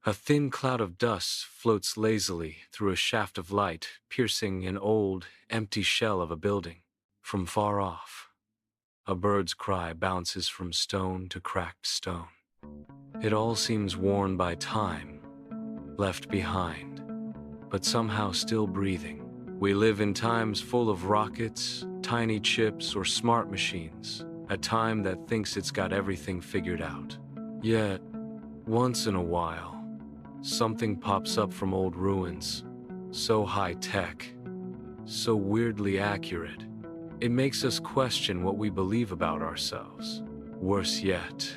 A thin cloud of dust floats lazily through a shaft of light, piercing an old, empty shell of a building. From far off, a bird's cry bounces from stone to cracked stone. It all seems worn by time, left behind, but somehow still breathing. We live in times full of rockets, tiny chips, or smart machines, a time that thinks it's got everything figured out. Yet, once in a while, something pops up from old ruins, so high-tech, so weirdly accurate. It makes us question what we believe about ourselves. Worse yet,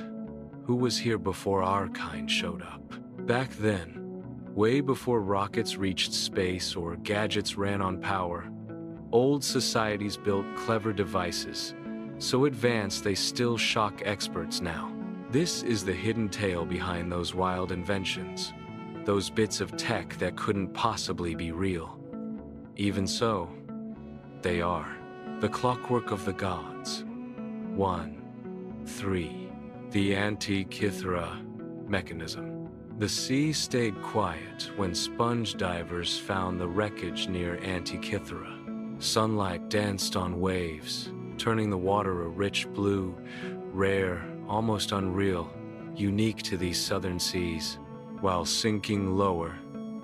who was here before our kind showed up? Back then, way before rockets reached space or gadgets ran on power, old societies built clever devices, so advanced they still shock experts now. This is the hidden tale behind those wild inventions, those bits of tech that couldn't possibly be real. Even so, they are. The clockwork of the gods. 1. 3. The Antikythera mechanism. The sea stayed quiet when sponge divers found the wreckage near Antikythera. Sunlight danced on waves, turning the water a rich blue, rare, almost unreal, unique to these southern seas. While sinking lower,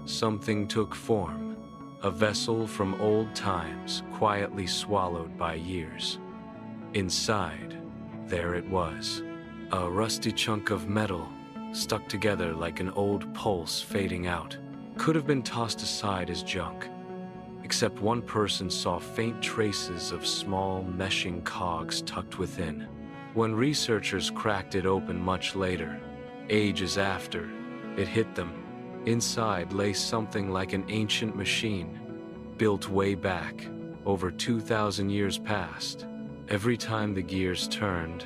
something took form. A vessel from old times, quietly swallowed by years. Inside, there it was. A rusty chunk of metal, stuck together like an old pulse fading out. Could have been tossed aside as junk. Except one person saw faint traces of small, meshing cogs tucked within. When researchers cracked it open much later, ages after, it hit them. Inside lay something like an ancient machine, built way back, over 2,000 years past. Every time the gears turned,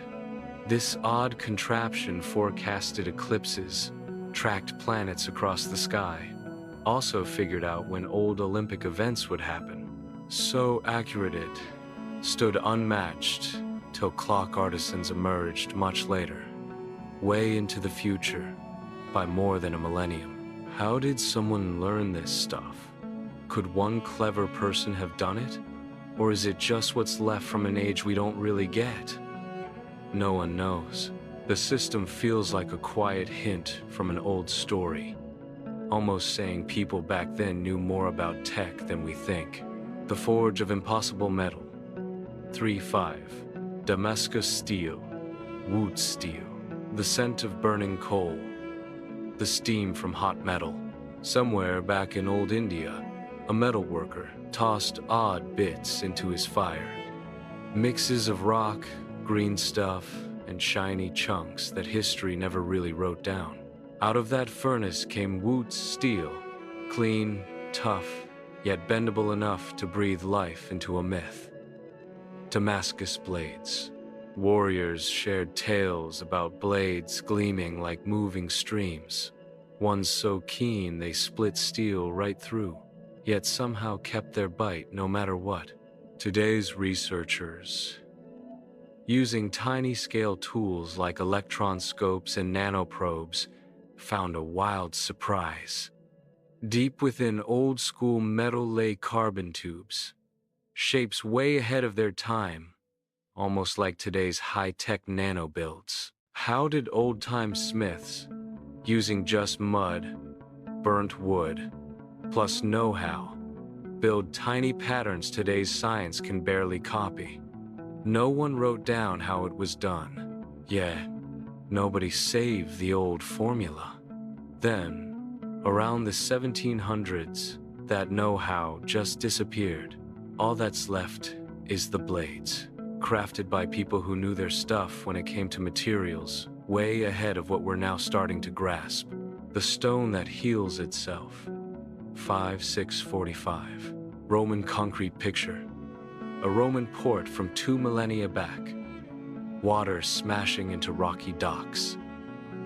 this odd contraption forecasted eclipses, tracked planets across the sky, also figured out when old Olympic events would happen. So accurate it stood unmatched till clock artisans emerged much later, way into the future, by more than a millennium. How did someone learn this stuff? Could one clever person have done it? Or is it just what's left from an age we don't really get? No one knows. The system feels like a quiet hint from an old story, almost saying people back then knew more about tech than we think. The forge of impossible metal. 3-5. Damascus steel. Woot steel. The scent of burning coal. The steam from hot metal. Somewhere back in old India, a metal worker tossed odd bits into his fire. Mixes of rock, green stuff, and shiny chunks that history never really wrote down. Out of that furnace came Woot's steel, clean, tough, yet bendable enough to breathe life into a myth. Damascus blades. Warriors shared tales about blades gleaming like moving streams, ones so keen they split steel right through, yet somehow kept their bite no matter what. Today's researchers, using tiny-scale tools like electron scopes and nanoprobes, found a wild surprise. Deep within old-school metal lay carbon tubes, shapes way ahead of their time, almost like today's high-tech nano builds. How did old-time smiths, using just mud, burnt wood, plus know-how, build tiny patterns today's science can barely copy? No one wrote down how it was done, yet nobody saved the old formula. Then, around the 1700s, that know-how just disappeared. All that's left is the blades, crafted by people who knew their stuff when it came to materials, way ahead of what we're now starting to grasp. The stone that heals itself. 5-6-45. Roman concrete picture. A Roman port from 2 millennia back. Water smashing into rocky docks.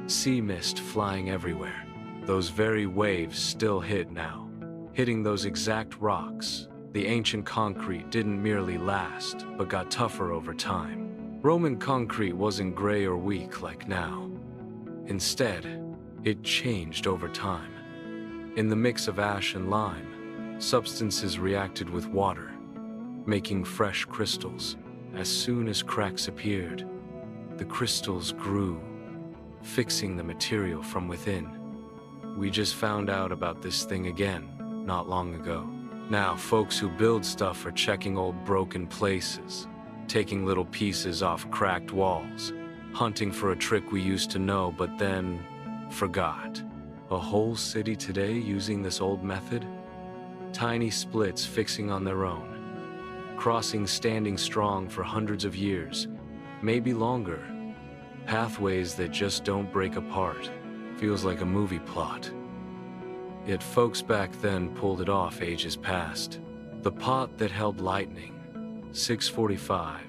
Sea mist flying everywhere. Those very waves still hit now, hitting those exact rocks. The ancient concrete didn't merely last, but got tougher over time. Roman concrete wasn't gray or weak like now. Instead, It changed over time. In the mix of ash and lime, substances reacted with water, making fresh crystals. As soon as cracks appeared, the crystals grew, fixing the material from within. We just found out about this thing again, not long ago. Now, folks who build stuff are checking old broken places, taking little pieces off cracked walls, hunting for a trick we used to know but then forgot. A whole city today using this old method? Tiny splits fixing on their own. Crossings standing strong for hundreds of years, maybe longer. Pathways that just don't break apart. Feels like a movie plot. Yet folks back then pulled it off ages past. The pot that held lightning, 645,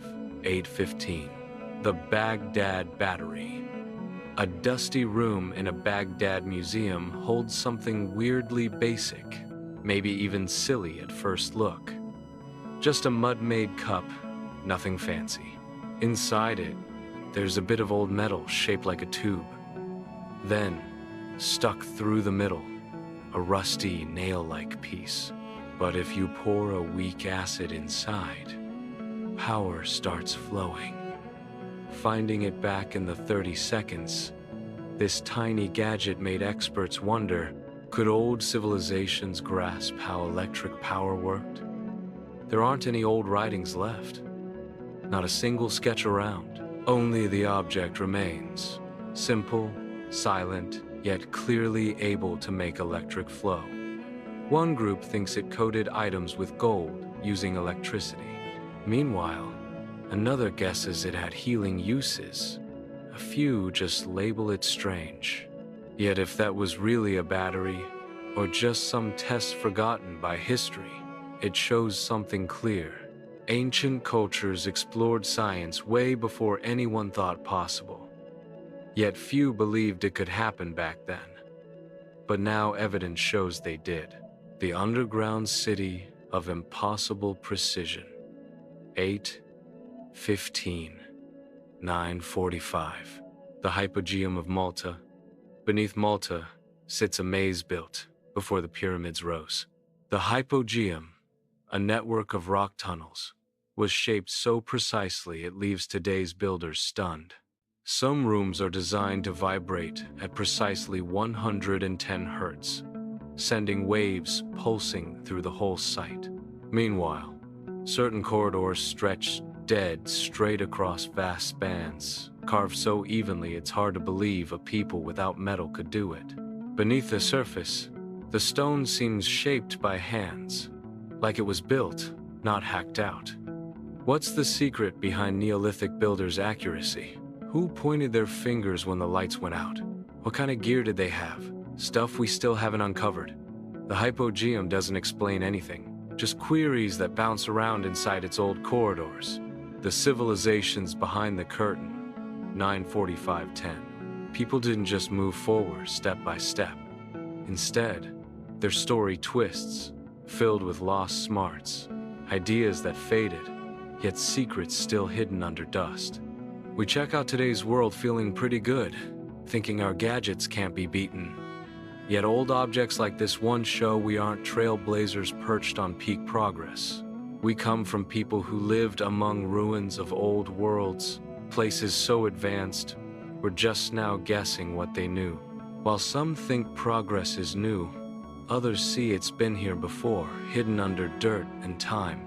815. The Baghdad Battery. A dusty room in a Baghdad museum holds something weirdly basic, maybe even silly at first look. Just a mud-made cup, nothing fancy. Inside it, there's a bit of old metal shaped like a tube. Then, stuck through the middle, a rusty nail-like piece. But if you pour a weak acid inside, power starts flowing. Finding it back in the 30 seconds, this tiny gadget made experts wonder, could old civilizations grasp how electric power worked? There aren't any old writings left. Not a single sketch around. Only the object remains. Simple, silent, yet clearly able to make electric flow. One group thinks it coated items with gold using electricity. Meanwhile, another guesses it had healing uses. A few just label it strange. Yet if that was really a battery, or just some test forgotten by history, it shows something clear. Ancient cultures explored science way before anyone thought possible. Yet few believed it could happen back then. But now evidence shows they did. The underground city of impossible precision. 8:15, 9:45. The Hypogeum of Malta. Beneath Malta sits a maze built before the pyramids rose. The Hypogeum, a network of rock tunnels, was shaped so precisely it leaves today's builders stunned. Some rooms are designed to vibrate at precisely 110 Hertz, sending waves pulsing through the whole site. Meanwhile, certain corridors stretch dead straight across vast spans, carved so evenly it's hard to believe a people without metal could do it. Beneath the surface, the stone seems shaped by hands, like it was built, not hacked out. What's the secret behind Neolithic builders' accuracy? Who pointed their fingers when the lights went out? What kind of gear did they have? Stuff we still haven't uncovered. The Hypogeum doesn't explain anything, just queries that bounce around inside its old corridors. The civilizations behind the curtain, 9:45-10. People didn't just move forward step by step. Instead, their story twists, filled with lost smarts, ideas that faded, yet secrets still hidden under dust. We check out today's world feeling pretty good, thinking our gadgets can't be beaten. Yet old objects like this one show we aren't trailblazers perched on peak progress. We come from people who lived among ruins of old worlds, places so advanced, we're just now guessing what they knew. While some think progress is new, others see it's been here before, hidden under dirt and time.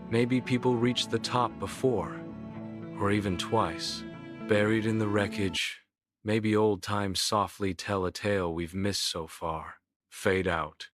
Maybe people reached the top before, or even twice. Buried in the wreckage, maybe old times softly tell a tale we've missed so far. Fade out.